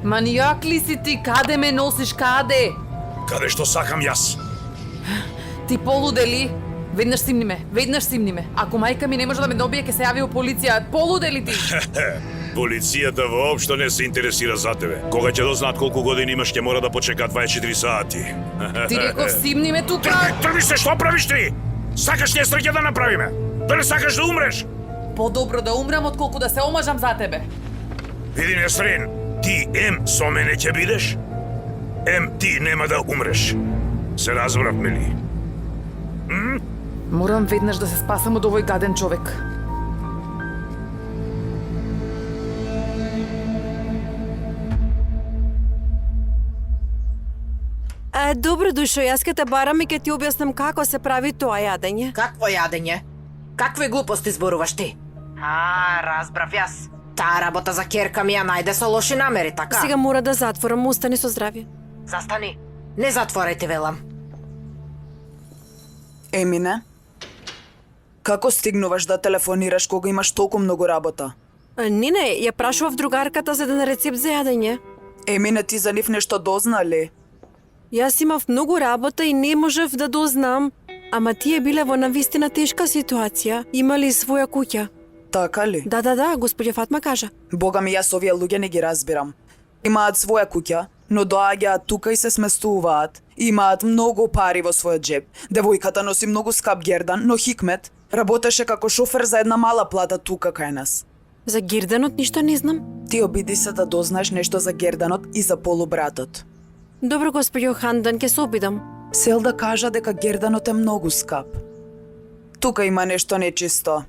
Манијак ли си ти? Каде ме носиш? Каде? Каде што сакам јас. Ти полуде ли? Веднаш симни ме. Ако мајка ми не може да ме добие, ќе се јави у полиција. Полуде ли ти? Полицијата воопшто не се интересира за тебе. Кога ќе дознаат колку години имаш, ќе мора да почека 24 сати. Ти реков симни ме тука. Тргни се, што правиш ти? Сакаш ли среќа да направиме? Да не сакаш да умреш? Подобро да умрам отколку да се омажам за тебе. Види, Несрин, ти со мене ќе бидеш, ти нема да умреш. Се разбравме ли? Морам веднаш да се спасам од овој гаден човек. Добро дошо, јас ке те барам и ке ти објаснам како се прави тоа јадење. Какво јадење? Какви глупости зборуваш ти? Разбрав јас. Таа работа за ќерка ми ја најде со лоши намери, така? Сега мора да затворам, остани со здравје. Застани. Не затворај, ти велам. Емине, како стигнуваш да телефонираш кога имаш толку многу работа? Не, ја прашував другарката за еден рецепт за јадење. Емине, ти за нив нешто дозна ли? Јас имав многу работа и не можев да дознам, ама тие биле во навистина тешка ситуација, имали своја куќа. Така ли? Да, господја Фатма кажа. Бога ми, јас овие луѓе не ги разбирам. Имаат своја куќа, но доаѓаат тука и се сместуваат. Имаат многу пари во својот джеб. Девојката носи многу скап гердан, но Хикмет работеше како шофер за една мала плата тука кај нас. За герданот ништо не знам. Ти обиди се да дознаеш нешто за герданот и за полубратот. Добро, господјо Хандан, ќе се обидам. Селда кажа дека герданот е многу скап. Тука има нешто нечисто.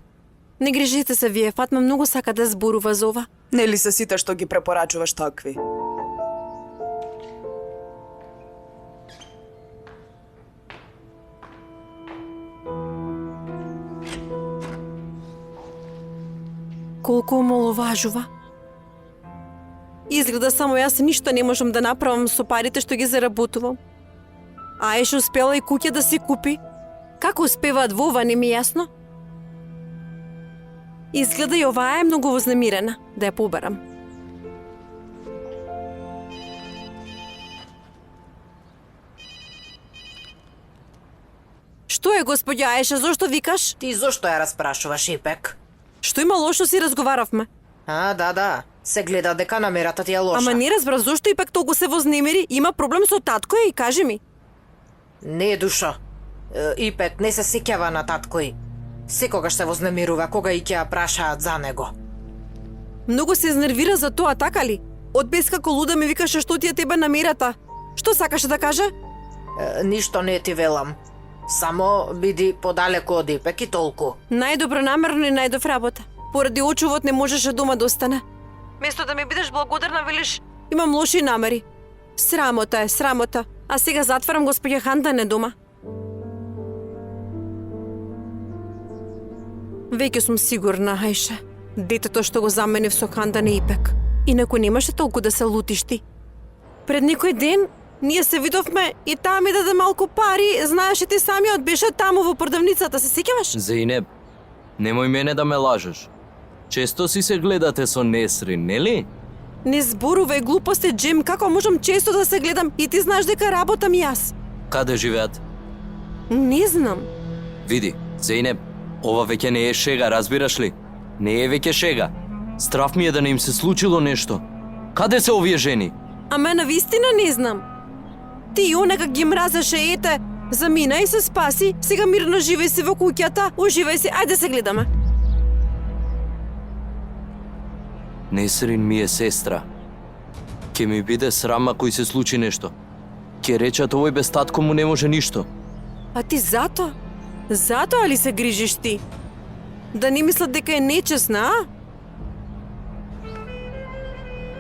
Не грижете се вие, Фатма многу сака да зборува за ова. Нели се сите што ги препорачуваш такви? Колку омаловажува. Изгледа само јас ништо не можам да направам со парите што ги заработувам. Ајша успела и куќа да си купи. Како успеваат во ова, не ми е јасно. Изгледа и оваа е многу вознемирена. Да ја побарам. Што е, господја Ајша, зошто викаш? Ти зошто ја распрашуваш, Ипек? Што има лошо, си разговаравме. Да. Се гледа дека намерата ти е лоша. Ама не разбрав зошто Ипек толку се вознемири. Има проблем со татко и кажи ми. Не, душо. Ипек не се сеќава на таткој. Секогаш се вознемирува кога и ќе ја прашаат за него. Многу се изнервира за тоа, така ли? Од бес како луда ми викаше што ти е тебе намерата. Што сакаше да каже? Ништо не ти велам. Само биди подалеку од Ипек и толку. Најдобронамерно и најдов работа. Поради очувот не можеше дома да остане. Место да ми бидеш благодарна, велиш, имам лоши намери. Срамота е, срамота. А сега затварам господја Хандан е дома. Веќе сум сигурна, Ајша. Детето што го заменив со Хандан е Ипек. Инаку немаше толку да се лутиш ти. Пред некој ден ние се видовме и таа ми даде малку пари, знаеш и ти самиот беше таму во продавницата, се сеќаваш? Зейнеп, немој мене да ме лажеш. Често си се гледате со Несрин, нели? Не зборувај глупости, Джим, како можам често да се гледам и ти знаеш дека работам јас. Каде живеат? Не знам. Види, Зейнеп, ова веќе не е шега, разбираш ли? Не е веќе шега. Страв ми е да не им се случило нешто. Каде се овие жени? Ама навистина не знам. Ти онека ги мразеше, ете, замина и се спаси, сега мирно живеј си во куќата, уживај си, ајде се гледаме. Несрин ми е сестра. Ке ми биде срам ако и се случи нешто. Ке речат овој без татко му не може ништо. А ти затоа? Затоа ли се грижиш ти? Да не мислат дека е нечесна, а?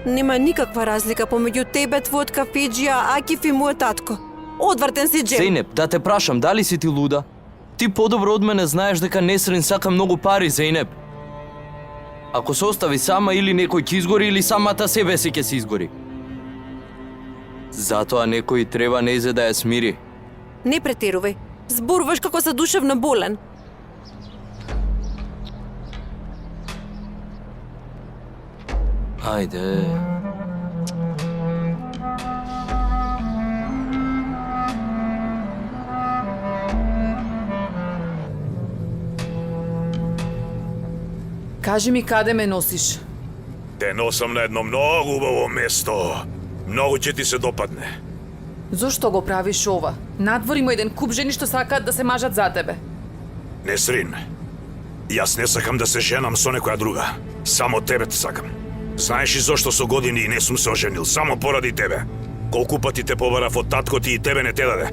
Нема никаква разлика помеѓу тебе, твојот кафеџија, Акиф и мојот татко. Одвртен си, Джем. Зейнеп, да те прашам, дали си ти луда? Ти подобро од мене знаеш дека Несрин сака многу пари, Зейнеп. Ако се остави сама, или некој ќе изгори, или самата себе си ќе се изгори. Затоа некој треба нејзе да ја смири. Не претерувај. Зборуваш како се душевно болен. Ајде. Кажи ми каде ме носиш? Те носам на едно многу убаво место. Многу ќе ти се допадне. Зошто го правиш ова? Надвор има еден куп жени што сакаат да се мажат за тебе. Несрин, јас не сакам да се женам со некоја друга. Само тебе те сакам. Знаеш и зошто со години не сум се оженил? Само поради тебе. Колку пати те побарав од татко ти и тебе не те даде.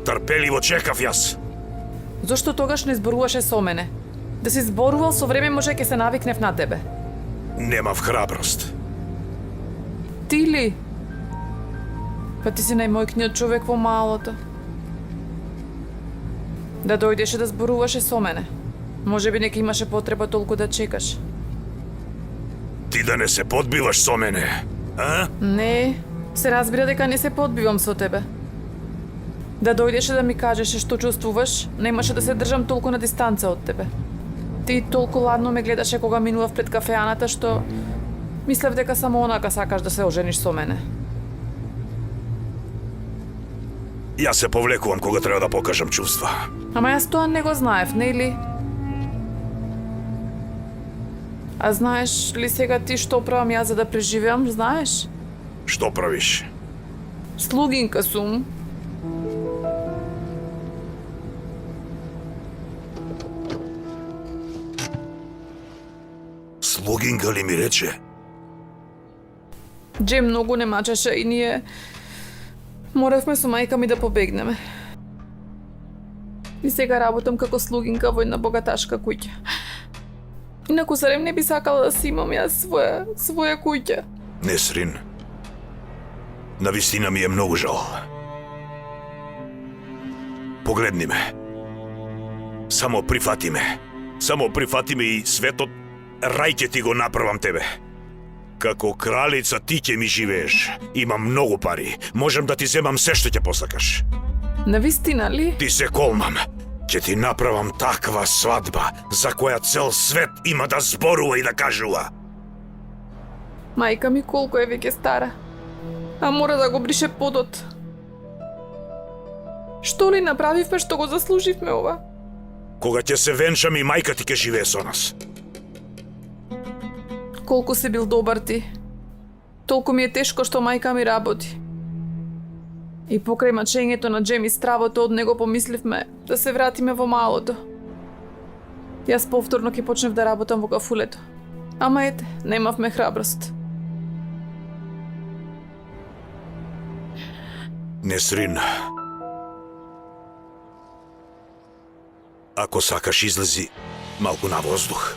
Трпеливо чекав јас. Зошто тогаш не зборуваше со мене? Да си зборувал со време може ќе се навикнев на тебе. Немав храброст. Ти ли? Па ти си најмојкниот човек во малото. Да дојдеше да зборуваше со мене. Може би нека имаше потреба толку да чекаш. Ти да не се подбиваш со мене, а? Не, се разбира дека не се подбивам со тебе. Да дојдеше да ми кажеше што чувствуваш, немаше да се држам толку на дистанца од тебе. Ти толку ладно ме гледаше кога минував пред кафеаната што мислев дека само онака сакаш да се ожениш со мене. Јас се повлекувам кога треба да покажам чувства. Ама јас тоа не го знаев, не ли? А знаеш ли сега ти што правам јас за да преживеам, знаеш? Што правиш? Слугинка сум. Слугинка ли ми рече? Дже многу не мачеше и ние моравме со мајка ми да побегнеме. И сега работам како слугинка во една богаташка куќа. Инаку зарем не би сакала да си имам јас своја куќа. Несрин, навистина ми е многу жал. Погледни ме. Само прифати ме. Само прифати ме и светот рај ќе ти го направам тебе. Како кралица ти ќе ми живееш. Имам многу пари. Можам да ти земам се што ќе посакаш. Навистина ли? Ти се колмам. Ќе ти направам таква свадба за која цел свет има да зборува и да кажува. Мајка ми колку е веќе стара. А мора да го брише подот. Што ли направивме што го заслуживме ова? Кога ќе се венчам и мајка ти ќе живее со нас. Колку си бил добар ти. Толку ми е тешко што мајка ми работи. И покрај мачењето на Джем и стравото од него помисливме да се вратиме во малото. Јас повторно ќе почнев да работам во кафулето. Ама ете, немавме храброст. Несрин, ако сакаш излези малку на воздух.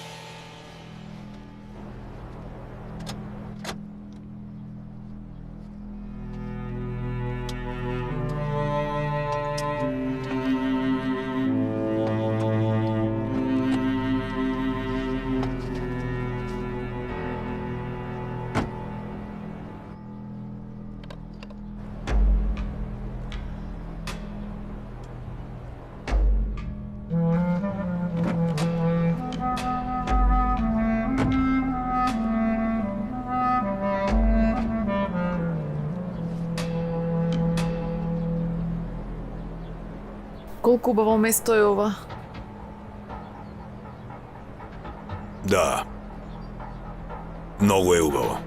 Колку убаво место е ова. Да. Многу е убаво.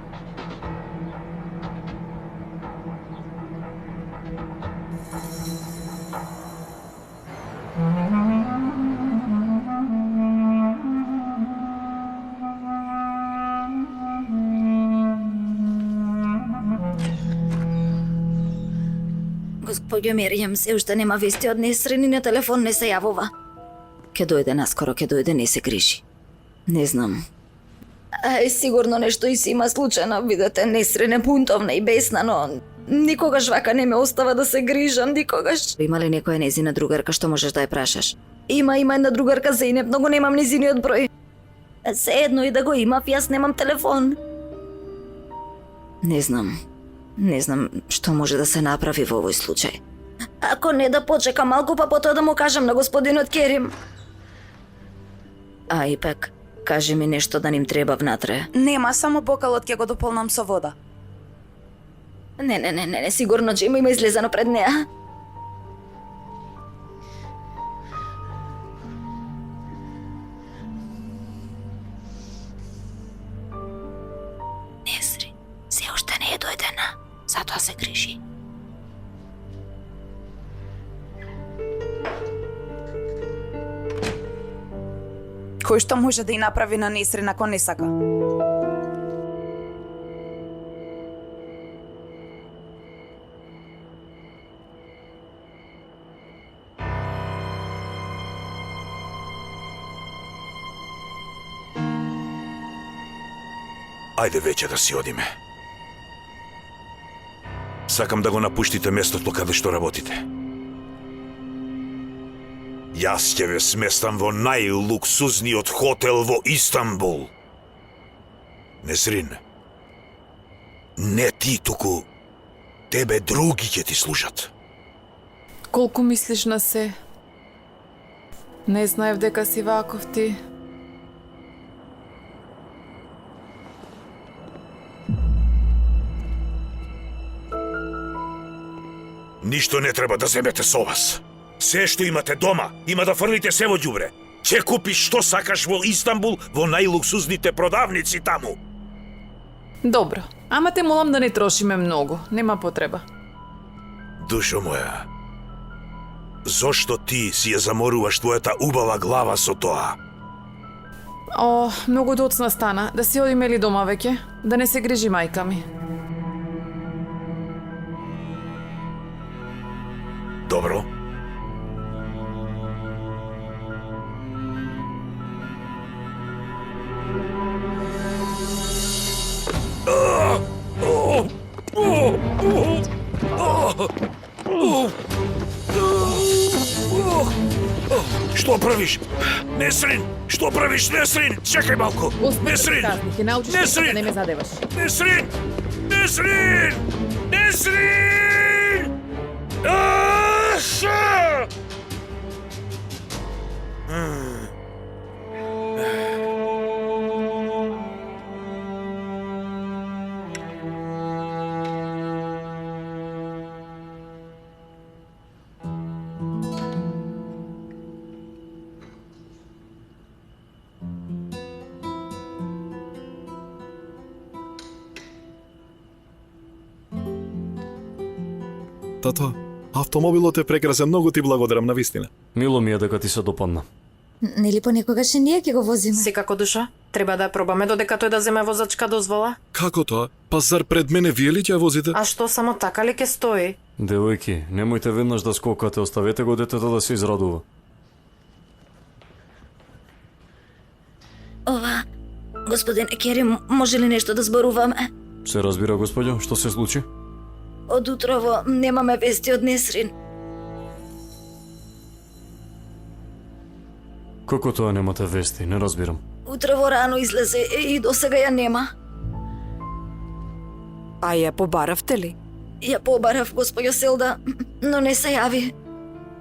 Господјо Меријам, се уште нема вести од Несрин и на телефон не се јавува. Ке дојде наскоро, ке дојде, не се грижи. Не знам. Сигурно нешто и си има случајно, видете, Несрин е бунтовна и бесна, но никогаш вака не ме остава да се грижам, никогаш. Има ли некоја незина другарка што можеш да ја прашаш? Има една другарка Зејнеп, но го немам незиниот број. Се едно и да го имав, јас немам телефон. Не знам што може да се направи во овој случај. Ако не да почекам малку, па потоа да му кажам на господинот Керим. А и пак, Кажи ми нешто да ним треба внатре. Нема, само бокалот ќе го дополнам со вода. Не, сигурно Джейми има излезано пред неа. Несри, се уште не е дојдена, затоа се грижи. Кој што може да и направи на Несрин ако не сака? Ајде веќе да си одиме. Сакам да го напуштите местото каде што работите. Јас ќе ве сместам во најлуксузниот хотел во Истанбул. Несрин, не ти, туку тебе други ќе ти служат. Колку мислиш на се? Не знаев дека си ваков ти. Ништо не треба да земете со вас. Се што имате дома, има да фрлите се во ѓубре. Ќе купиш што сакаш во Истанбул, во најлуксузните продавници таму. Добро, ама те молам да не трошиме многу, нема потреба. Душо моја, зошто ти си ја заморуваш твојата убава глава со тоа? О, многу доцна стана, да си одиме ли дома веќе? Да не се грижи мајка ми. Добро. Што правиш? Несрин! Што правиш, Несрин? Чекај малку! Несрин! Ќе научиш Несрин! да не ме задеваш. Несрин! Несрин! Несрин! Аша! Тато, автомобилот е прекрасен, многу ти благодарам на вистина. Мило ми е дека ти се допадна. Нели понекогаш и ние ќе го возиме? Секако, Душа, треба да ја пробаме додека тој да земе возачка дозвола. Како тоа? Па зар пред мене вие ли ќе ја возите? А што, само така ли ќе стои? Девојки, немојте веднаш да скокате, оставете го детето да се израдува. Ова, господин Керим, може ли нешто да зборуваме? Се разбира, господјо, што се случи? Од утрово немаме вести од Несрин. Како тоа немате вести? Не разбирам. Утрово рано излезе и досега ја нема. А ја побаравте ли? Ја побарав, господја Селда, но не се јави.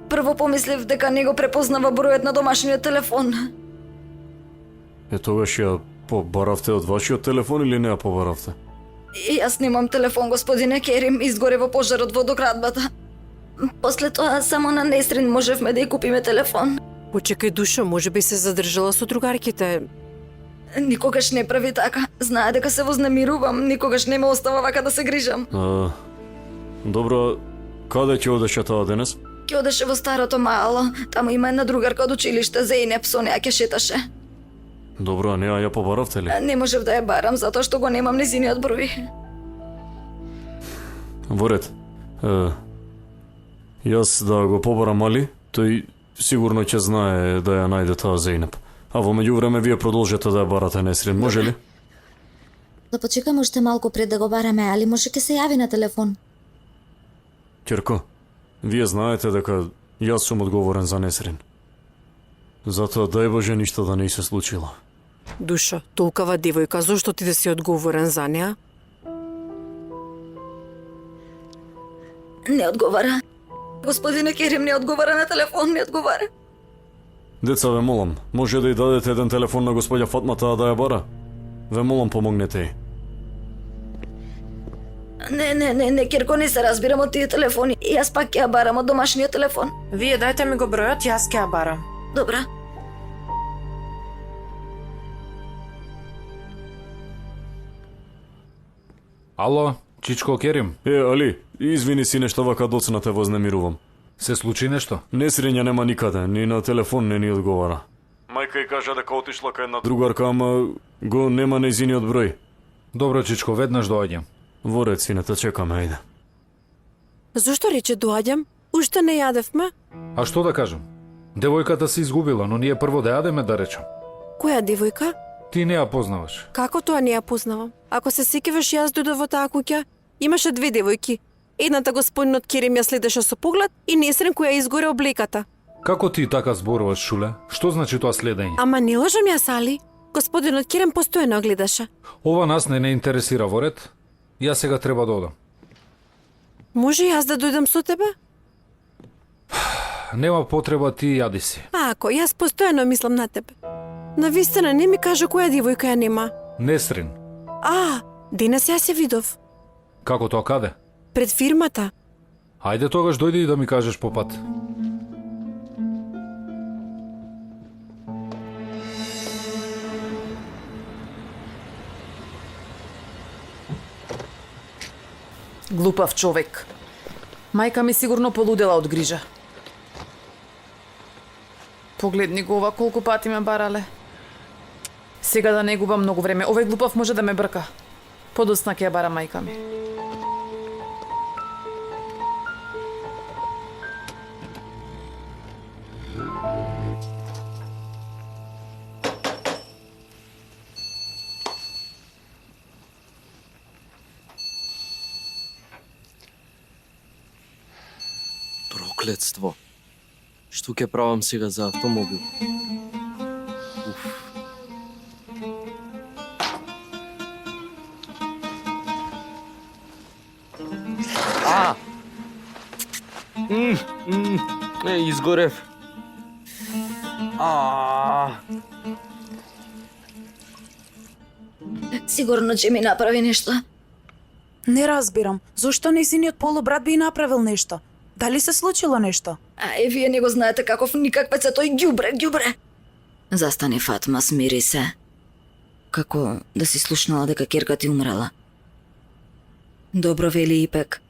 Прво помислив дека не го препознава бројот на домашниот телефон. Тогаш ја побаравте од вашиот телефон или не ја побаравте? И јас немам телефон, господине Керим, изгоре во пожарот во доградбата. После тоа само на Несрин можевме да ја купиме телефон. Почекај, Душо, може би се задржала со другарките. Никогаш не прави така. Знае дека се вознемирувам, никогаш не ме остава вака да се грижам. Добро, каде ќе одеше тоа денес? Ќе одеше во старото мало. Таму има една другарка од училиште, Зејнеп, со неа ќе шеташе. Добро, а неа ја побаравте ли? Не можев да ја барам, затоа што го немам незиниот број. Во ред. Јас да го побарам Али, тој сигурно ќе знае да ја најде таа Зејнеп. А во меѓувреме вие продолжете да ја барате Несрин, може ли? Да почекаме уште малку пред да го бараме, али може ќе се јави на телефон. Ќерко, вие знаете дека јас сум одговорен за Несрин. Затоа дај Боже ништо да не се случило. Душа, толкава девојка, зошто ти да си одговорен за неа? Не одговара. Господине Керим не одговара на телефон, не одговара. Деца, ве молам, може да ја дадете еден телефон на господја Фатмата да ја бара? Ве молам, помогнете ја. Не, Кирко, не се разбирам од тие телефони. Јас пак ќе ја барам од домашниот телефон. Вие дајте ми го бројот, јас ќе ја барам. Добра. Ало, Чичко Керим, Али, извини си нешто вака доцна те вознемирувам. се случи нешто? Несрења нема никаде, ни на телефон не ни одговара. Мајка ја кажа дека отишла кај една другарка, ама го нема нејзиниот број. Добро, Чичко, веднаш доаѓам. Во ред, сината, чекаме, ајде. Зошто рече доаѓам? Уште не јадевме? А што да кажам? Девојката се изгубила, но ние прво да јадеме, да речем. Која девојка? Ти не ја познаваш. Како тоа не ја познавам? Ако се сеќаваш, јас дојдов во таа куќа, имаше две девојки. Едната господинот Керим ја следеше со поглед и Несрин која изгоре облеката. Како ти така зборуваш, Шуле? Што значи тоа следење? Ама не лажам јас, Али. Господинот Керим постојано гледаше. Ова нас не интересира, во ред? Јас сега треба да одам. Може јас да дојдам со тебе? Нема потреба, ти јади си. Ако, јас постојано мислам на тебе. Навистина не ми кажа која девојка ја нема. Несрин, Денес јас ја видов. како тоа каде? Пред фирмата. Ајде тогаш дојди и да ми кажеш по пат. Глупав човек. Мајка ми сигурно полудела од грижа. Погледни го ова колку пати ме барале. Сега да не губам многу време. Овој глупав може да ме брка. Подоцна ќе ја бара мајка ми. Проклетство. Што ќе правам сега за автомобил? Уф. Изгорев. Сигурно ќе ми направи нешто. Не разбирам, зошто нејзиниот полубрат би направил нешто? Дали се случило нешто? Вие не го знаете каков никаквец е тој ѓубре. Застани, Фатма, смири се. Како да си слушнала дека керка ти умрела. Добро вели Ипек.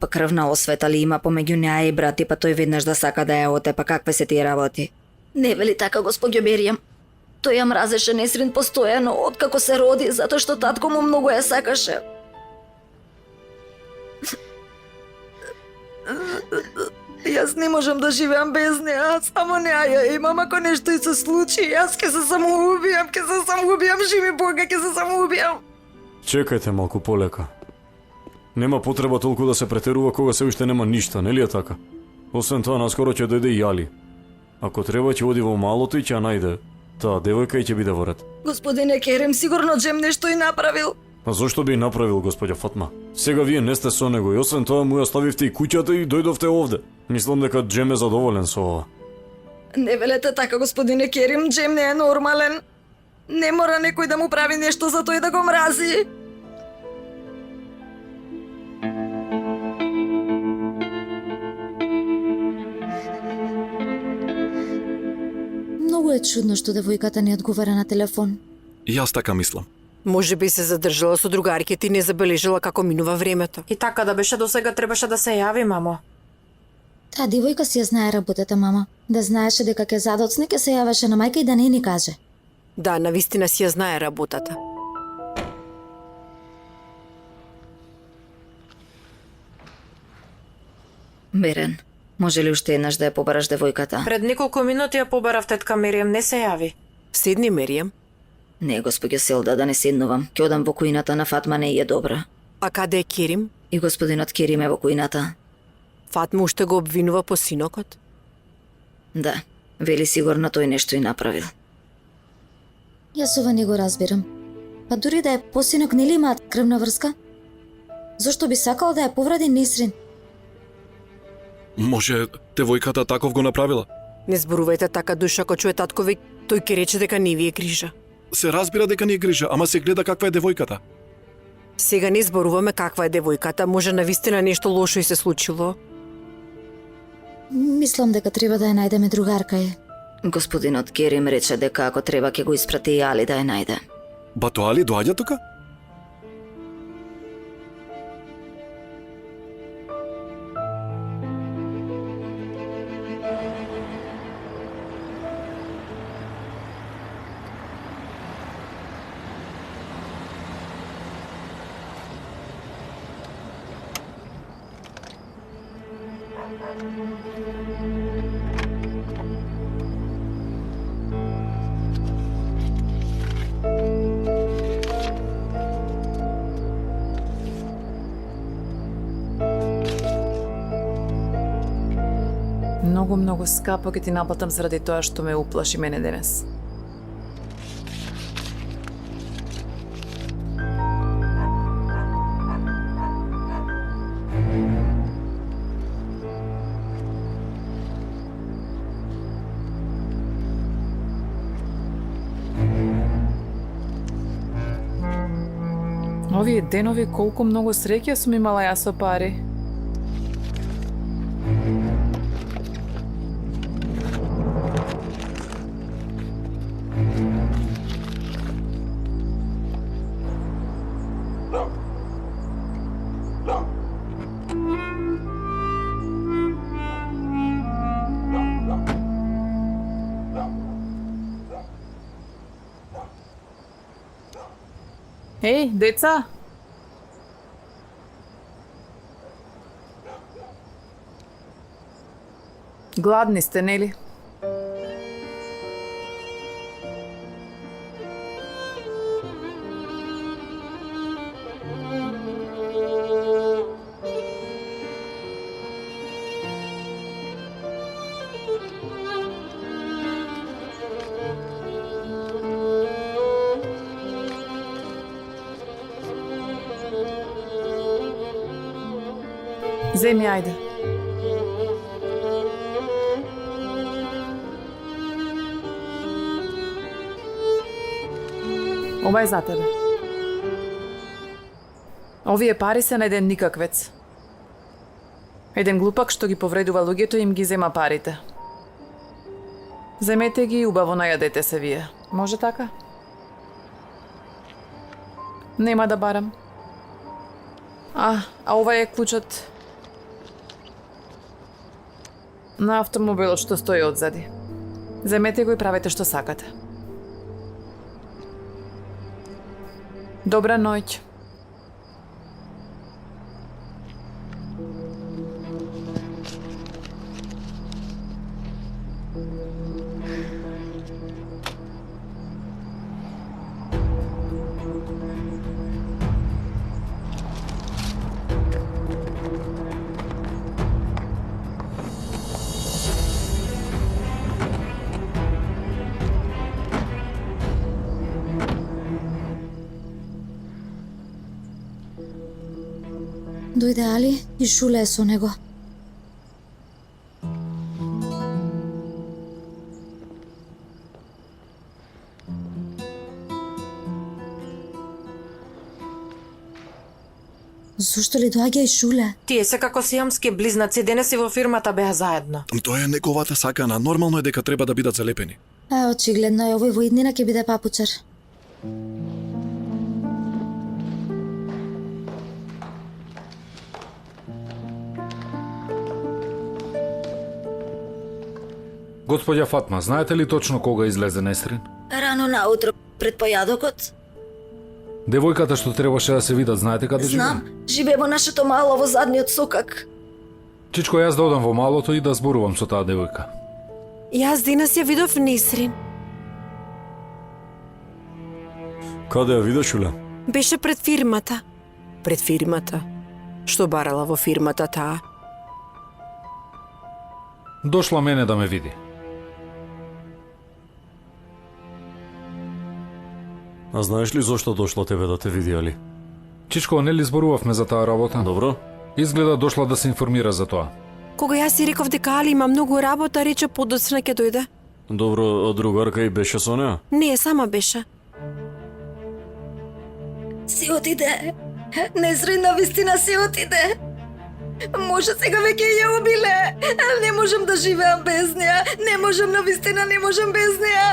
Па крвна освета ли има помеѓу неа и брати, па тој веднаш да сака да ја оте, па какве се тие работи? Не вели така, господјо Беријам. Тој ја мразеше Несрин постојано, откако се роди, затоа што татко му многу ја сакаше. Јас не можам да живеам без неа, само неа ја имам, ако нешто и се случи, јас ќе се самоубијам, живи Бога, ќе се самоубијам. Чекајте малку полека. Нема потреба толку да се претерува кога се уште нема ништа, нели е така? Освен тоа, наскоро ќе дојде и Јали. Ако треба, ќе оди во малото и ќе ја најде. Таа девојка и ќе биде во ред. Господине Керем, сигурно Джем нешто и направил. А зошто би направил, господја Фатма? Сега вие не сте со него и освен тоа му ја ставивте и куќата и дојдовте овде. Мислам дека Джем е задоволен со ова. Не велете така, господине Керим, Джем не е нормален. Не мора некој да му прави нешто за тој да го мрази. Многу е чудно што девојката не одговара на телефон. И јас така мислам. Може би се задржала со другарките и не забележала како минува времето. И така да беше до сега требаше да се јави, мамо. Таа девојка си ја знае работата, мама. Да знаеше дека ќе задоцне, ќе се јавеше на мајка и да не ни каже. Да, навистина си ја знае работата. Берен, може ли уште еднаш да ја побараш девојката? Пред неколку минути ја побарав тетка Меријам, не се јави. Седни, Меријам. Не, господја Селда, да не седнувам. Ќе одам во кујната на Фатма, не е добра. А каде е Керим? И господинот Керим е во кујната. Фатма уште го обвинува по синокот? Да, вели сигурно тој нешто и направил. Јас ова не го разбирам. Па дури да е посинок, нели имаат крвна врска? Зошто би сакал да ја повради Несрин? Може, девојката таков го направила? Не зборувајте така, душа, ако чуе татко ви, тој ќе рече дека не ви е грижа. Се разбира дека ни е грижа, ама се гледа каква е девојката. Сега не зборуваме каква е девојката, може навистина нешто лошо и се случило. Мислам дека треба да ја најдеме другарка е. Господинот Керим рече дека ако треба ќе го испрати и Али да ја најде. Бато Али доаѓа тука? Многу скапо ќе ти наплатам заради тоа што ме уплаши мене денес. Овие денови колку многу среќа сум имала јас со пари. Еј, деца! Гладни сте, нели? Земи, ајде. Ова е за тебе. Овие пари се на еден никаквец. Еден глупак што ги повредува луѓето им ги зема парите. Земете ги и убаво најадете се вие. Може така? Нема да барам. А ова е клучот на автомобилот што стои одзади. Земете го и правете што сакате. Добра ноќ. Дојде Али и Шуле е со него. Зошто ли доаѓа и Шуле? Тие се како сиамски близнаци, денес и во фирмата беа заедно. Тоа е неговата сакана, нормално е дека треба да бидат залепени. Очигледно е овој во иднина ќе биде папучар. Господја Фатма, знаете ли точно кога излезе Несрин? Рано наутро пред појадокот. Девојката што требаше да се видат, знаете каде живее? Знам, живее во нашето мало во задниот сокак. Чичко, јас да одам во малото и да зборувам со таа девојка. Јас денес ја видов Несрин. Каде ја видиш, Шуле? Беше пред фирмата. Пред фирмата. Што барала во фирмата таа? Дошла мене да ме види. А знаеш ли зошто дошла тебе да те види, Али? Чичко, нели зборувавме за таа работа? Добро. Изгледа дошла да се информира за тоа. Кога јас си реков дека Али има многу работа, рече подоцна ќе дојде. Добро, а другарка и беше со неа? Не, сама беше. Си отиде. Несрин на вистина си отиде. Може сега веќе ја убиле. Не можам да живеам без неа. Не можам на вистина, не можам без неа.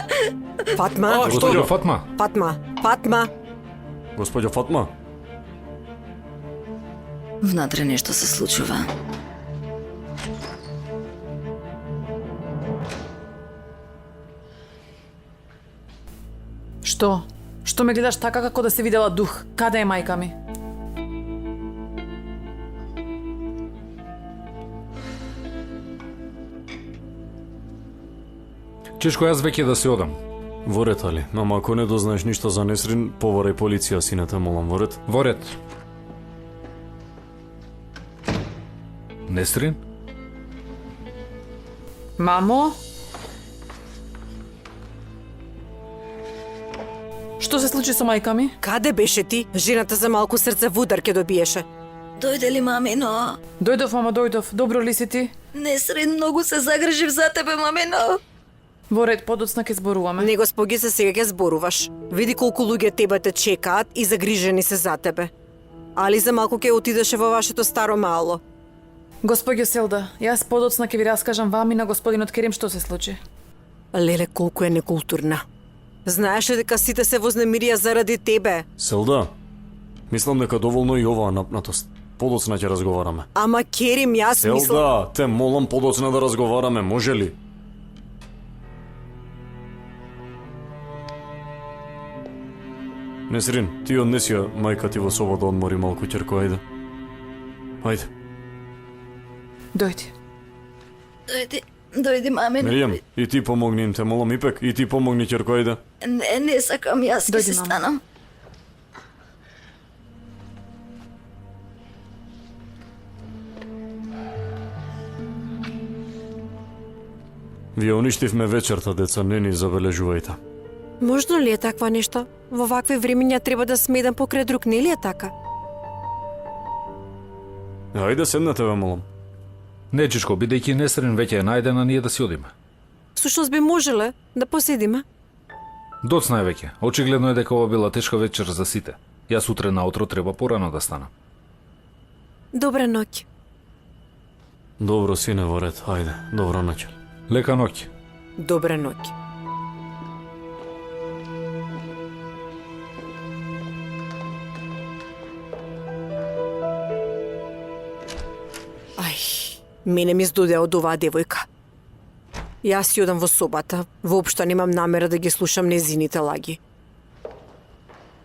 Фатма? Госпоѓо Фатма, Фатма. Господја Фатма? Внатре нешто се случува. Што? Што ме гледаш така како да се видела дух? Каде е мајка ми? чешко јас веќе да се одам. Ворет, Али. Ама ако не дознаеш ништо за Несрин, поварај полиција, сината, молам, ворет. Ворет. Несрин? Мамо? Што се случи со мајка ми? Каде беше ти? Жената за малку срце во удар ќе добиеше. Дојде ли мамино? Дојдов, мама, дојдов. Добро ли си ти? Несрин, многу се загрижив за тебе, мамино. Во ред, подоцна ќе зборуваме. Не, госпоѓице, сега ќе зборуваш. Види колку луѓе тебе те чекаат и загрижени се за тебе. Али за малку ќе отидеше во вашето старо мало. Господјо Селда, јас подоцна ќе ви раскажам вам и на господинот Керим што се случи. Леле, колку е некултурна. Знаеше дека сите се вознемирија заради тебе. Селда, мислам дека доволно и оваа напнатост. Подоцна ќе разговараме. Ама Керим, јас мислам... Селда, те молам подоцна да разговараме, може ли? Несрин, ти однеси ја мајка ти во соба да одмори малку, ќерко, ајде. Ајде. Дојди. Дојди, мамино. Миријам, и ти помогни им, те молам, Ипек, и ти помогни, ќерко, ајде. Не сакам, јас ќе Дојди, се мама. станам. Вие уништивме вечерта, деца, не ни забележувајте. Можно ли е таква нешто? Во вакви времиња треба да сме еден покрај друг, не ли е така? Ајде, седнете, ве молам. Не, чешко, бидејќи Несрин веќе е најдена, ние да си одиме. Всушност би можеле да поседиме. Доцна е веќе. Очигледно е дека ова била тешка вечер за сите. Јас утре наутро треба порано да станам. Добра ноќ. Добро, сине, во ред, ајде, добра ноќ. Лека ноќ. Добра ноќ. Мене ми здоде од оваа девојка. Јас си одам во собата. Воопшто немам намера да ги слушам незините лаги.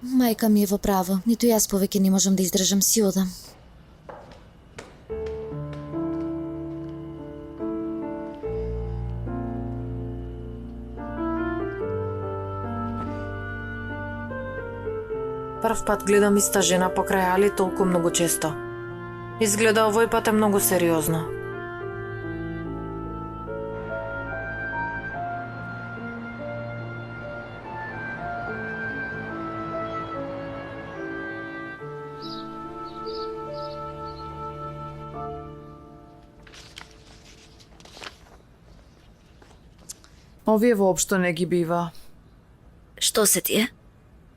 Мајка ми е во право. Ниту јас повеќе не можам да издржам, си одам. Прв пат гледам иста жена покрај Али толку многу често. Изгледа овој пат е многу сериозно. Овие воопшто не ги бива. Што се тие?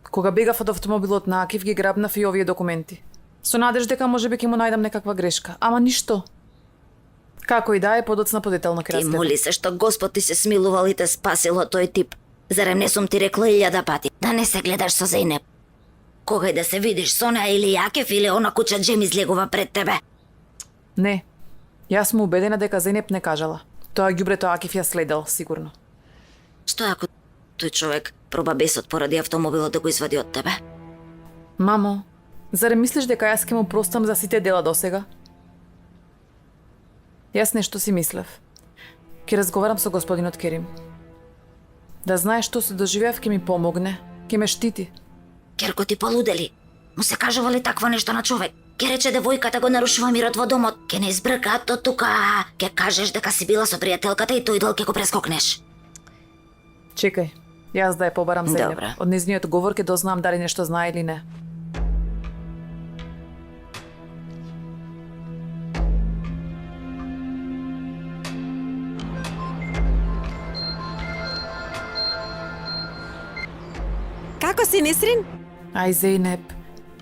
Кога бегав од автомобилот на Акив, ги грабнав и овие документи. Со надеж дека можеби ќе му најдам некаква грешка, ама ништо. Како и да е, подоцна подетелно ќе Ти разгледам. моли се што Господ ти се смилувал и те спасил од тој тип. Зарем не сум ти рекла 1000 пати да не се гледаш со Зејнеп. Кога и да се видиш со неа или Акев или она куча Джем излегува пред тебе. Не. Јас сум убедена дека Зејнеп не кажала. Тоа ѓубрето Акив ја следел, сигурно. Што ако тој човек проба бесот поради автомобилот да го извади од тебе? Мамо, зарем мислиш дека јас ќе му простам за сите дела досега? Јас нешто си мислев. Ќе разговарам со господинот Керим. Да знае што се доживеав, ќе ми помогне, ќе ме штити. Керко ти полудели. Му се кажува ли такво нешто на човек? Ке рече девојката го нарушува мирот во домот. Ке не избрка од тука. Ке кажеш дека си била со пријателката и тој дол ке го прескокнеш. Чекај, јас да ја побарам Зејнеп. Добра. Од незиниот говор ќе дознам дали нешто знае или не. Како си, Несрин? Ај, Зейнеп,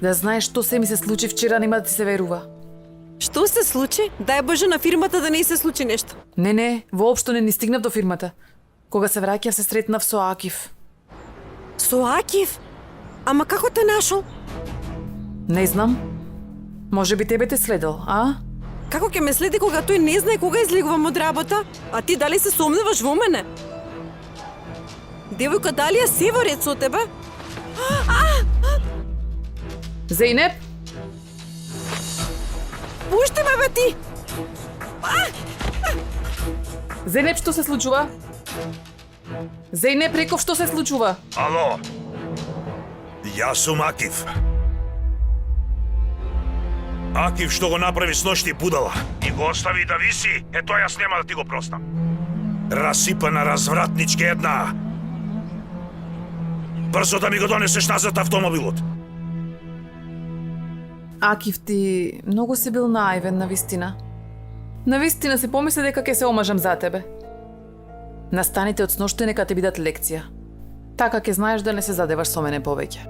да знаеш што се ми се случи вчера, нема да ти се верува. Што се случи? Дај Боже на фирмата да не се случи нешто. Не, воопшто не ни стигнав до фирмата. Кога се враќав се сретнав со Акив. Со Акив? Ама како те нашол? Не знам. Може би тебе те следел, а? Како ќе ме следи кога тој не знае кога излегувам од работа? А ти дали се сомневаш во мене? Девојка, дали ја се во ред со тебе? Зейнеп? Пушти ме, бе, ти! Зейнеп, што се случува? Зейнеп, реков, што се случува? Ало? Јас сум Акив. Акив што го направи сношти будала и го остави да виси, тоа јас нема да ти го простам. Расипана развратнички една. Брзо да ми го донесеш назад автомобилот. Акив, ти многу си бил наивен, навистина. Навистина си помисли дека ќе се омажам за тебе. Настаните од сноште нека те бидат лекција. Така ќе знаеш да не се задеваш со мене повеќе.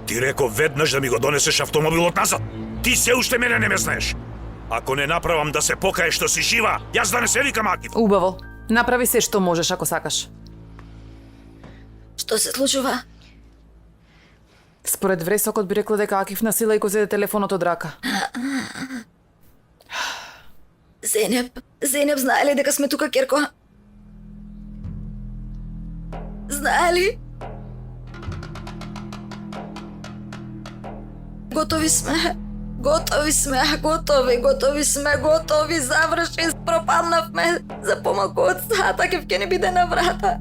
Ти реков веднаш да ми го донесеш автомобилот назад. Ти се уште мене не ме знаеш. Ако не направам да се покаеш што си жива, јас да не се викам Акив. Убаво. Направи се што можеш ако сакаш. Што се случува? Според вресокот би рекла дека Акив насила и го зеде телефонот од рака. Зейнеп, знае ли дека сме тука, Керко? Знае ли? Готови сме, заврши, пропаднавме. За помалку од сат, Акив ќе не биде на врата.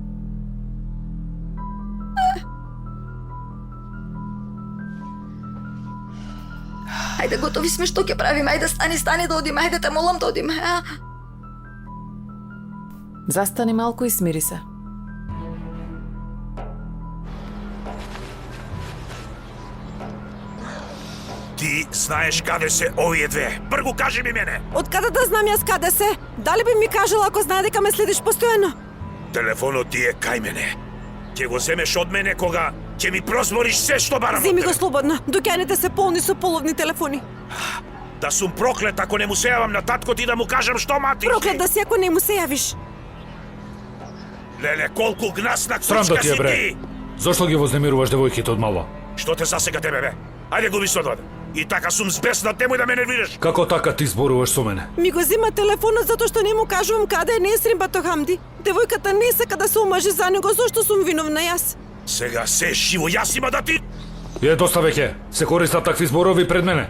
Ајде, готови сме, што ќе правиме? Ајде, стани да одиме, ајде те молам да одиме, а? Застани малку и смири се. Ти знаеш каде се овие две. Бргу кажи ми мене. Од каде да знам јас каде се? Дали би ми кажала ако знае дека ме следиш постојано? Телефонот ти е кај мене. Ќе го земеш од мене кога ќе ми прозбориш се што барам од Земи тебе. го слободно, дуќаните се полни со половни телефони. Да сум проклет ако не му се јавам на таткот и да му кажам што мати. Проклет да си ако не му се јавиш. Леле, колку гнасна Срам да кучка ти е, си бре. ти. Зошто ги вознемируваш девојките од мало? Што те засега тебе, бе? Ајде губи се одваде. И така сум збеснат, немој да ме нервираш. Како така ти зборуваш со мене? Ми го зема телефонот затоа што не му кажувам каде е Несрин Батохамди. Девојката не сака да се омаже за него, зошто сум виновна јас? Сега се живо јас има да ти... Е, доста веќе. Се користат такви зборови пред мене.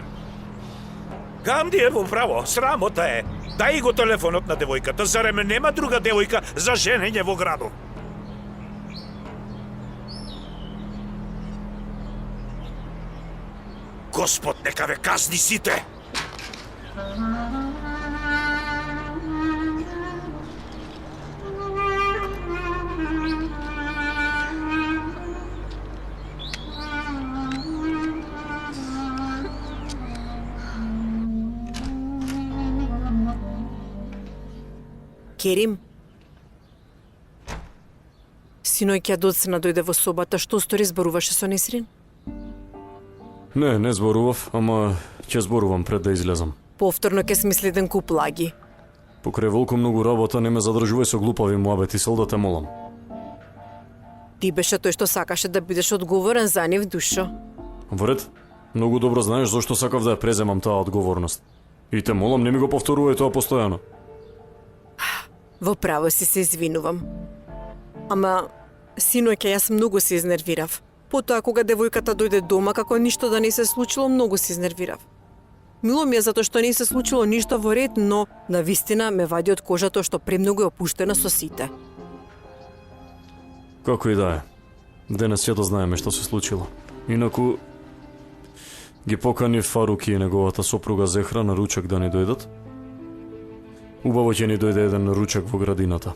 Гамди е во право, срамота е. Дај го телефонот на девојката, зареме нема друга девојка за женење во градот. Господ нека ве казни сите. Керим? Синој ќе доцна дојде во собата, што стори, зборуваше со Несрин? Не зборував, ама ќе зборувам пред да излезам. Повторно ќе смисли еден куп лаги. Покрај волку многу работа, не ме задржувај со глупави муабети, сел да те молам. Ти беше тој што сакаше да бидеш одговорен за нив, душо. Во ред, многу добро знаеш зошто сакав да ја преземам таа одговорност. И те молам, не ми го повторувај тоа постојано. Во право си се извинувам. Ама, синојке, јас многу се изнервирав. Потоа, кога девојката дојде дома, како ништо да не се случило, многу се изнервирав. Мило ми е затоа што не се случило ништо во ред, но навистина ме вади од кожата што премногу е опуштена со сите. Како и да е. Денес ќе да знаеме што се случило. Инаку, ги покани Фарук и неговата сопруга Зехра на ручек да ни дојдат. Убаво ќе ни дојде еден ручек во градината.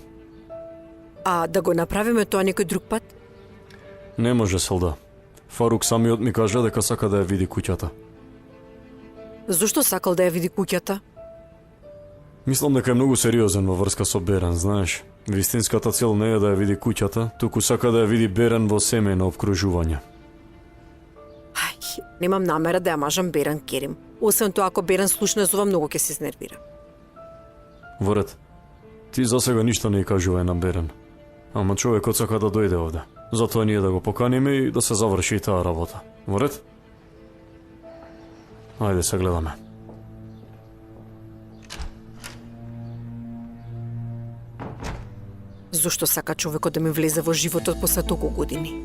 А да го направиме тоа некој друг пат? Не може, Селда. Фарук самиот ми кажа дека сака да ја види куќата. Зошто сакал да ја види куќата? Мислам дека е многу сериозен во врска со Беран, знаеш. Вистинската цел не е да ја види куќата, туку сака да ја види Беран во семејно обкружување. Ај, немам намера да ја мажам Беран, Керим. Освен тоа, ако Беран слушне за ова, многу ќе се изнервира. Ворет, ти за сега ништо не ја кажувај на Беран. Ама човекот сака да дојде овде. Затоа ние да го поканиме и да се заврши и таа работа. Ворет? Ајде се гледаме. Зошто сака човекот да ми влезе во животот после толку години?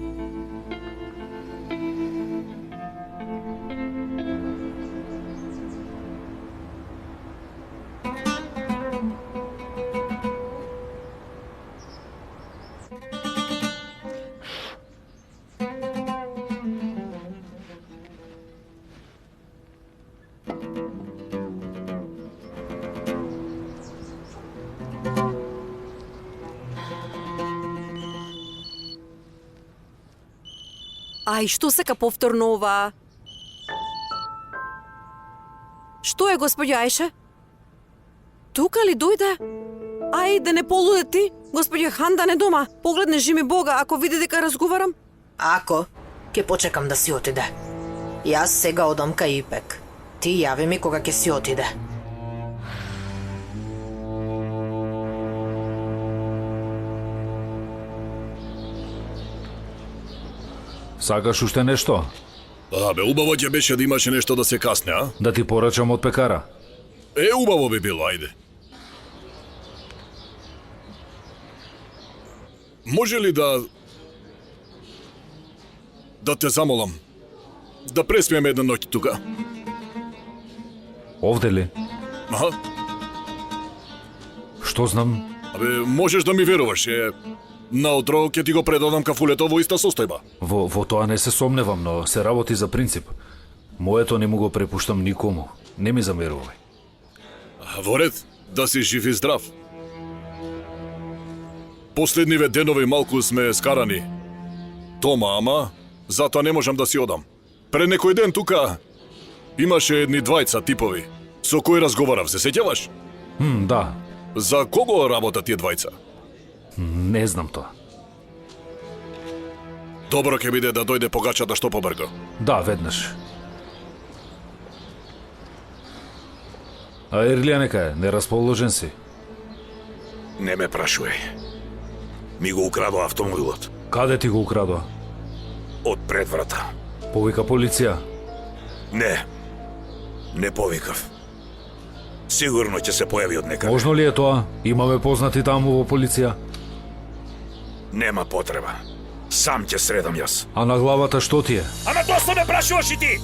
Ај, што сека повторно ова? Што е, господја Ајше? Тука ли дојде? Ај, да не полуде ти? Господја Хандан е дома. Погледнеш ми Бога, ако види дека разговарам. Ако, ќе почекам да си отиде. Јас сега одам кај Ипек. Ти јави ми кога ќе си отиде. Сакаш уште нешто? Бе, убаво ќе беше да имаше нешто да се касне, а? Да ти порачам од пекара? Убаво би било, ајде. Може ли да те замолам? Да преспиеме една ноќ тука. Овде ли? Аха. Што знам? Можеш да ми веруваш, наутро ќе ти го предадам кафулето во иста состојба. Во тоа не се сомневам, но се работи за принцип. Моето не му го препуштам никому. Не ми замерувај. Во ред, да си жив и здрав. Последниве денови малку сме скарани. Тома, ама, затоа не можам да си одам. Пред некој ден тука имаше едни двајца типови. Со кои разговарав, се сеќаваш? Да. За кого работат тие двајца? Не знам тоа. Добро ќе биде да дојде погачата што побрзо. Да, веднаш. А Ирлија нека е, нерасположен си. Не ме прашувај. Ми го украдоа автомобилот. Каде ти го украдоа? Од пред врата. Повика полиција? Не повикав. Сигурно ќе се појави од некаде. Можно ли е тоа? Имаме познати таму во полиција? Нема потреба. Сам ќе средам јас. А на главата што ти е? Ама доста ме прашуваш и ти!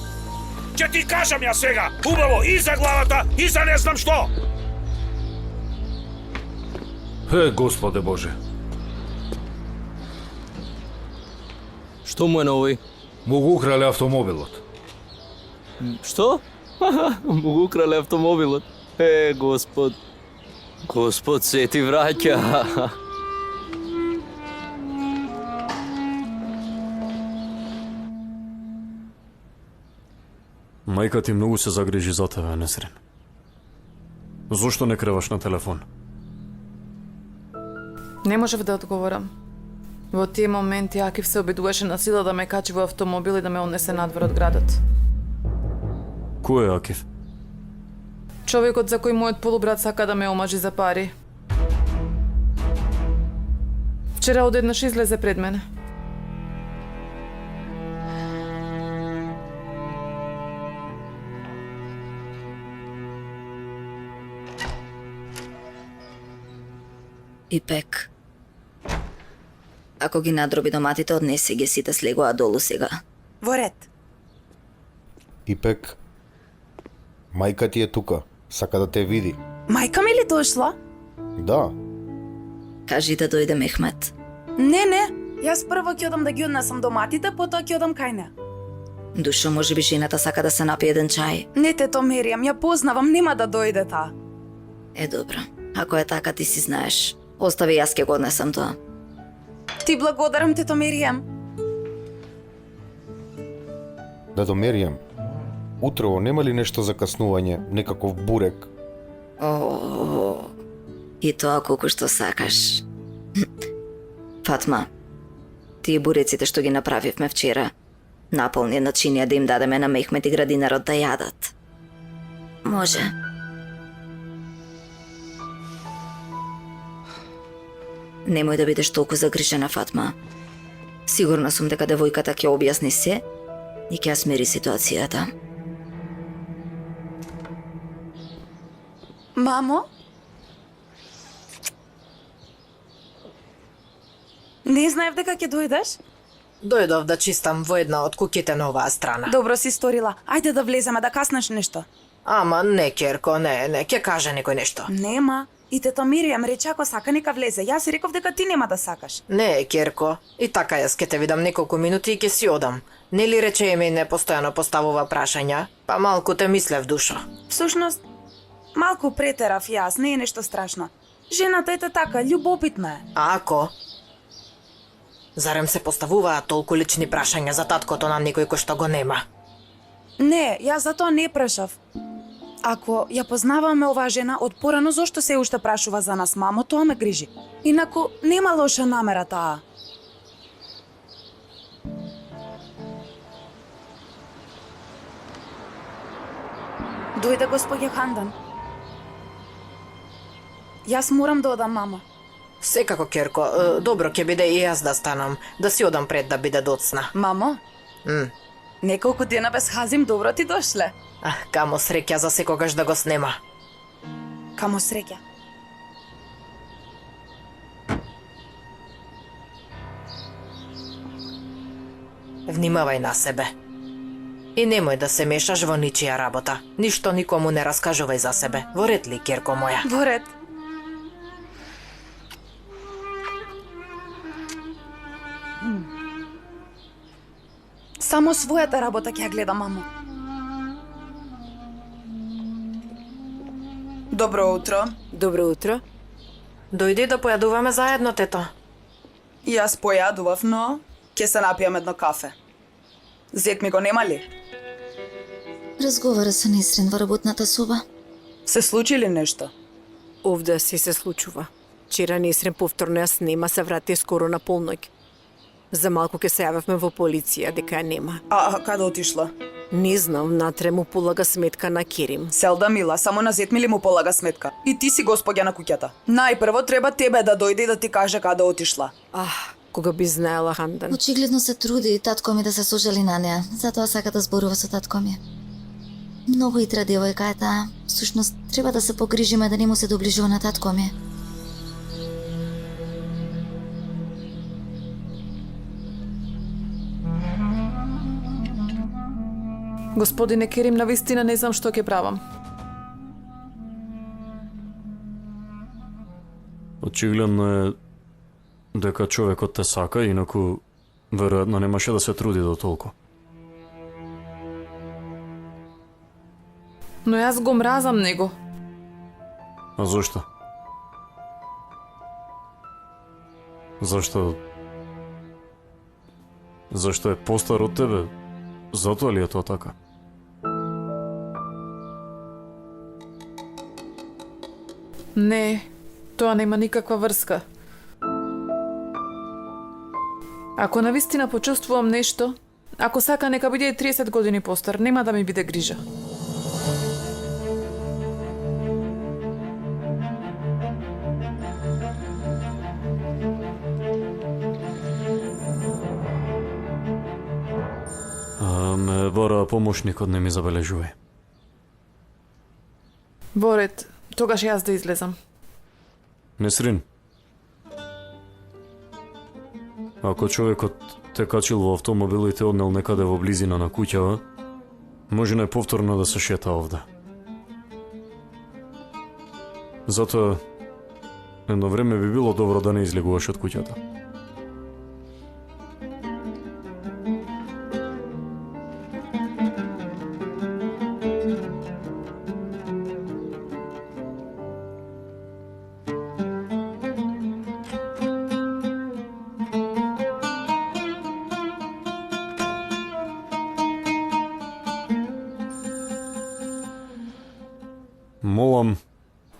Ќе ти кажам јас сега. Убаво и за главата, и за не знам што. Господе Боже. Што му е на овој? Му го украле автомобилот. Што? Му го украле автомобилот. Господ. Господ се ти враќа. Мајка ти многу се загрижи за тебе, Несрин. Зошто не креваш на телефон? Не можев да одговорам. Во тие моменти Акив се обидуваше на сила да ме качи во автомобил и да ме однесе надвор од градот. Кој е Акив? Човекот за кој мојот полубрат сака да ме омажи за пари. Вчера одеднаш излезе пред мене. Ипек. Ако ги надроби доматите, однеси ги, сите слегоа долу сега. Во ред. Ипек, мајка ти е тука. Сака да те види. Мајка ми ли дошла? Да. Кажи да дојде Мехмет. Не. Јас прво ќе одам да ги однесам доматите, потоа ќе одам кај неа. Душо, може би жената сака да се напие еден чај. Не, тето Меријам, ја познавам, нема да дојде таа. Добро. Ако е така, ти си знаеш. Остави, јас ќе го однесам тоа. Ти благодарам, тето Меријам. Дедо Меријам, утрово нема ли нешто за каснување, некаков бурек? И тоа колку што сакаш. Фатма, тие буреците што ги направивме вчера, наполни начинија да им дадеме на Мехмет и градинарот да јадат. Може. Немој да бидеш толку загрижена, Фатма. Сигурна сум дека девојката ќе објасни се и ќе ја смери ситуацијата. Мамо? Не знаев дека ќе дојдеш? Дојдов да чистам во една од куќите на оваа страна. Добро си сторила. Ајде да влеземе да каснеш нешто. Ама не, Керко, не, ќе каже некој нешто. Нема. И тета Миријам рече ако сака нека влезе. Јас си реков дека ти нема да сакаш. Не, Керко, и така јас ќе те видам неколку минути и ќе си одам. Нели рече Еми не постојано поставува прашања? Па малку те мислев, душо. Всушност, малку претерав јас, не е нешто страшно. Жената е така, љубопитна е. А ако? Зарем се поставуваат толку лични прашања за таткото на некој кој што го нема? Не, јас затоа не прашав. Ако ја познаваме оваа жена од порано, зошто се уште прашува за нас, мамо, тоа ме грижи. Инаку, нема лоша намера таа. Дојде господја Хандан. Јас морам да одам, мамо. Секако, Керко, добро ќе биде и јас да станам, да си одам пред да биде доцна. Мамо? Неколку дена без Хазим добро ти дошле. Камо среќа за секогаш да го снема. Камо среќа. Внимавај на себе. И немој да се мешаш во ничија работа. Ништо никому не раскажувај за себе. Во ред ли, Керко моја? Во ред. Само својата работа ќе ја гледам, мамо. Добро утро. Добро утро. Дојди да појадуваме заедно, тето. Јас појадував, но ќе се напијам едно кафе. Зет ми го нема ли? Разговара со Несрин во работната соба. Се случи ли нешто? Овде си се случува. Вчера Несрин повторно ја снема, се врати скоро на полноќ. За малку ќе се јавевме во полиција дека ја нема. А каде отишла? Не знам, натре му полага сметка на Керим. Селда мила, само на Зет ми ли му полага сметка? И ти си господја на куќата. Најпрво треба тебе да дојде и да ти каже каде отишла. Кога би знаела, Хандан. Очигледно се труди татко ми да се сожали на неа, затоа сака да зборува со татко ми. Многу итра девојка е таа. Всушност, треба да се погрижиме да не му се доближува на татко ми. Господине Керим, навистина не знам што ќе правам. Очигледно е дека човекот те сака, инаку веројатно немаше да се труди до толку. Но јас го мразам него. А зошто? Зашто е постар од тебе? Затоа ли е тоа така? Не, тоа нема никаква врска. Ако навистина почувствувам нешто, ако сака нека биде и 30 години постар, нема да ми биде грижа. Ме бара помошникот, не ми забележувај. Во ред, тогаш јас да излезам. Несрин, ако човекот те качил во автомобил и те однел некаде во близина на куќава, може неповторно да се шета овде. Затоа, едно време би било добро да не излегуваш од куќата.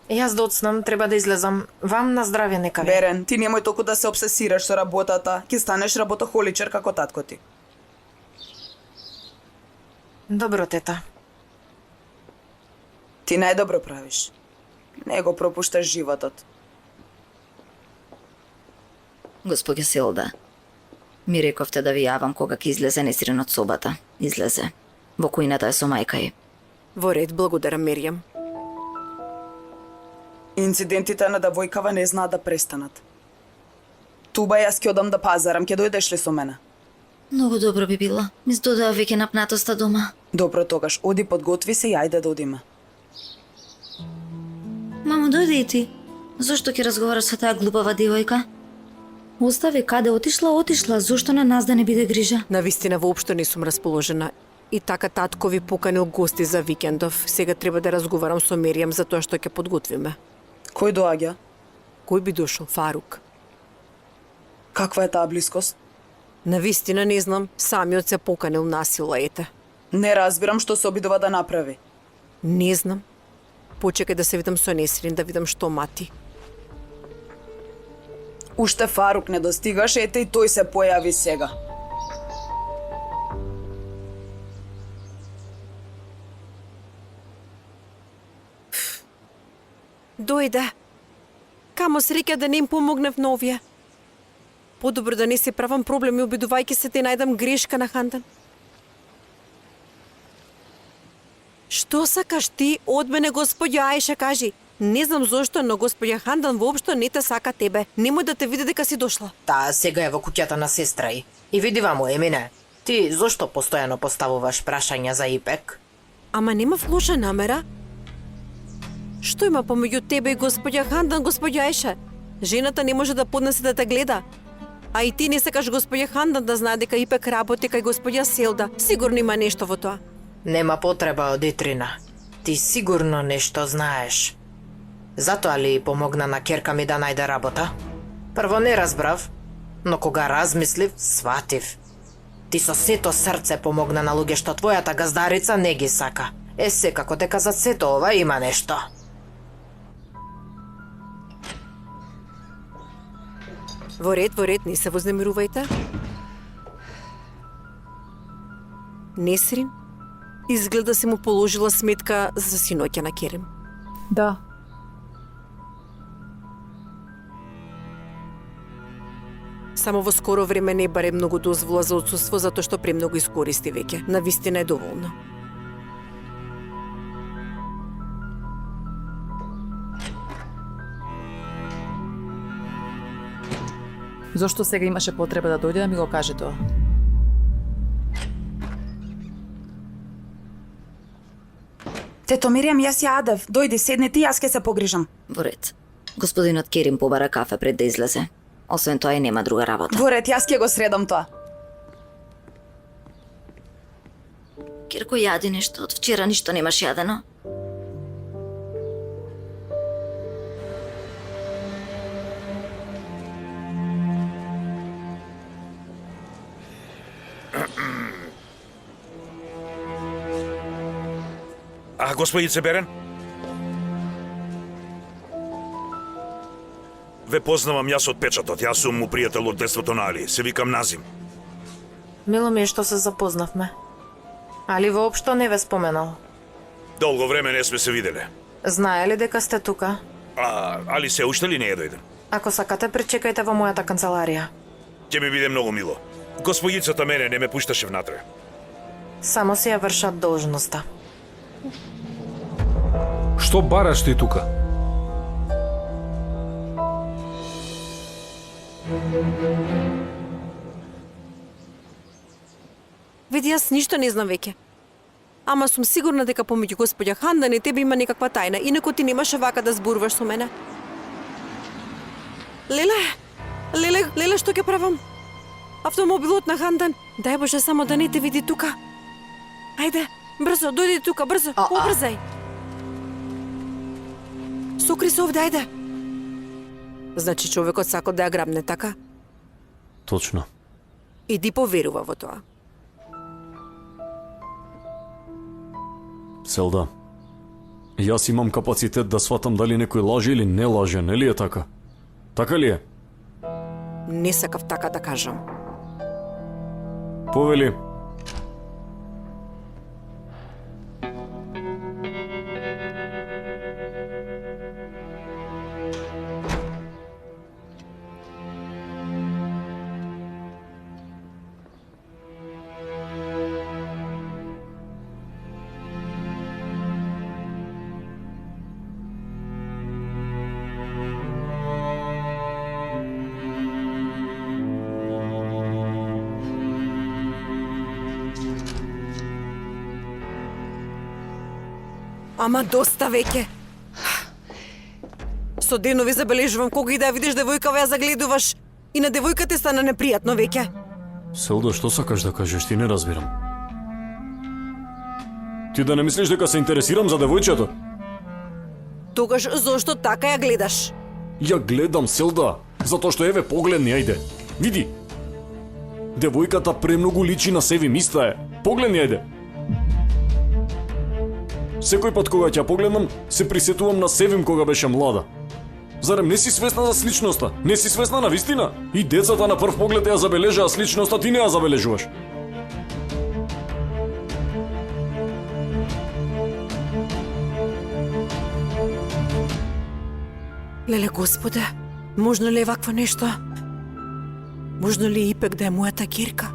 Јас доцнам, треба да излезам. Вам на здравје нека ви. Берен, ти немој толку да се обсесираш со работата, ќе станеш работохоличар како татко ти. Добро, тета. Ти најдобро правиш. Не го пропушташ животот. Господја Селда, ми рековте да ви јавам кога ќе излезе Несрин од собата. Излезе. Во кујната е со мајка ѝ. Во ред, благодарам, Миријам. Инцидентите на девојкава не знаат да престанат. Туба, јас ќе одам да пазарам, ќе дојдеш ли со мене? Многу добро би било. Ми здодеа веќе напнатоста дома. Добро, тогаш, оди подготви се и ајде да одиме. Мамо, дојде и ти. Зошто ќе разговараш со таа глупава девојка? Остави каде отишла, зошто на нас да не биде грижа? Навистина воопшто не сум расположена. И така татко ви поканил гости за викендов. Сега треба да разговарам со Миријам за тоа што ќе подготвиме. Кој доаѓа? Кој би дошол? Фарук. Каква е таа блискост? Навистина не знам, самиот се поканил насила, ете. Не разбирам што се обидува да направи. Не знам. Почекај да се видам со Несрин, да видам што мати. Уште Фарук не достигаш, ете и тој се појави сега. Дојде. Камо среќа да не им помогнев на овие. Подобро да не си правам проблеми обидувајќи се те најдам грешка на Хандан. Што сакаш ти од мене, господја Ајша, кажи? Не знам зошто, но господја Хандан воопшто не те сака тебе. Немој да те види дека си дошла. Таа сега е во куќата на сестра ѝ. И види вамо, Емине, ти зошто постојано поставуваш прашања за Ипек? Ама нема лоша намера. Што има помеѓу тебе и господја Хандан, господја Ајша? Жената не може да поднесе да те гледа. А и ти не сакаш господја Хандан да знае дека Ипек работи кај господја Селда. Сигурно има нешто во тоа. Нема потреба од Итрина. Ти сигурно нешто знаеш. Затоа ли помогна на ќерка ми да најде работа? Прво не разбрав, но кога размислив, сватив. Ти со сето срце помогна на луѓе што твојата газдарица не ги сака. Е, секако дека за сето ова има нешто. Во ред, не се вознемирувајте. Несрин, изгледа се му положила сметка за синоќа на Керем. Да. Само во скоро време не баре многу дозвола за отсуство затоа што премногу искористи веќе. Навистина е доволно. Зошто сега имаше потреба да дојде да ми го каже тоа? Тето Миријам, јас ја адев. Дојди, седни ти, јас ќе се погрижам. Во ред. Господинот Керим побара кафе пред да излезе. Освен тоа и нема друга работа. Во ред, јас ќе го средам тоа. Кирко, јади нешто. Од вчера ништо немаш јадено. Господице Берен? Ве познавам јас од печатот. Јас сум му пријател од детството на Али. Се викам Назим. Мило ми е што се запознавме. Али воопшто не ве споменал. Долго време не сме се виделе. Знае ли дека сте тука? Али се уште ли не е дојден? Ако сакате, пречекајте во мојата канцеларија. Ќе ми биде многу мило. Господицата мене не ме пушташе внатре. Само си ја вршат должноста. Што бараш ти тука? Види, јас ништо не знам веќе. Ама сум сигурна дека помеѓу господја Хандан и тебе има некаква тајна, инаку ти немаше вака да зборуваш со мене. Леле, што ќе правам? Автомобилот на Хандан. Дај Боже само да не те види тука. Ајде, брзо, дојди тука, брзо, побрзај. Сокри се овде, ајде. Значи човекот сака да ја грабне, така? Точно. Иди поверува во тоа. Селда, Јас имам капацитет да сватам дали некој лаже или не лаже, нели е така? Така ли е? Не сакав така да кажам. Повели. Ама доста веќе. Со денови забележувам кога и да ја видиш девојкава ја загледуваш и на девојката стана непријатно веќе. Селда, што сакаш да кажеш, ти не разбирам. Ти да не мислиш дека се интересирам за девојчето? Тогаш зошто така ја гледаш? Ја гледам, Селда, затоа што еве погледни, ајде. Види. Девојката премногу личи на Севи, миста е. Погледни, ајде. Секој пат кога ќе ја погледнам, се присетувам на Севим кога беше млада. Зарем не си свесна за сличноста? Не си свесна на вистина? И децата на прв поглед ја забележаа сличноста, ти не ја забележуваш. Леле Господе, можно ли е вакво нешто? Можно ли ипек да е мојата кирка?